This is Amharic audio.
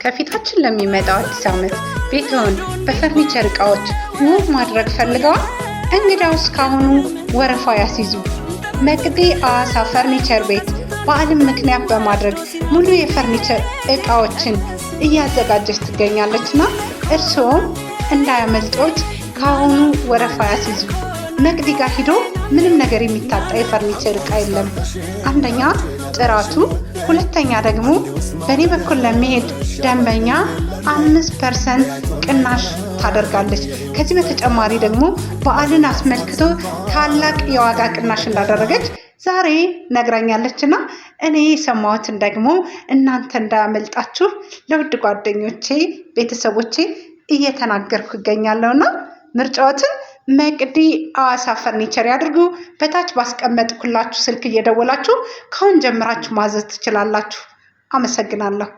ከፊታችን ለሚመጣው አዲስ ዓመት ቤትዎን በፈርኒቸር ዕቃዎች ውብ ማድረግ ፈልገዋል? እንግዲያውስ ካሁኑ ወረፋ ያስይዙ። መቅዲ አዋሳ ፈርኒቸር ቤት በዓልን ምክንያት በማድረግ ሙሉ የፈርኒቸር ዕቃዎችን እያዘጋጀች ትገኛለችና እርስዎም እንዳያመልጦት ካሁኑ ወረፋ ያስይዙ። መቅዲ ጋር ሂዶ ምንም ነገር የሚታጣ የፈርኒቸር ዕቃ የለም። አንደኛ ጥራቱ፣ ሁለተኛ ደግሞ በእኔ በኩል ለሚሄድ ደንበኛ 5% ቅናሽ ታደርጋለች። ከዚህ በተጨማሪ ደግሞ በዓልን አስመልክቶ ታላቅ የዋጋ ቅናሽ እንዳደረገች ዛሬ ነግራኛለችና እኔ የሰማሁትን ደግሞ እናንተ እንዳያመልጣችሁ ለውድ ጓደኞቼ፣ ቤተሰቦቼ እየተናገርኩ እገኛለሁና ምርጫዎትን መቅዲ አዋሳ ፈርኒቸር ያድርጉ። በታች ባስቀመጥኩላችሁ ስልክ እየደወላችሁ ካሁን ጀምራችሁ ማዘዝ ትችላላችሁ። አመሰግናለሁ።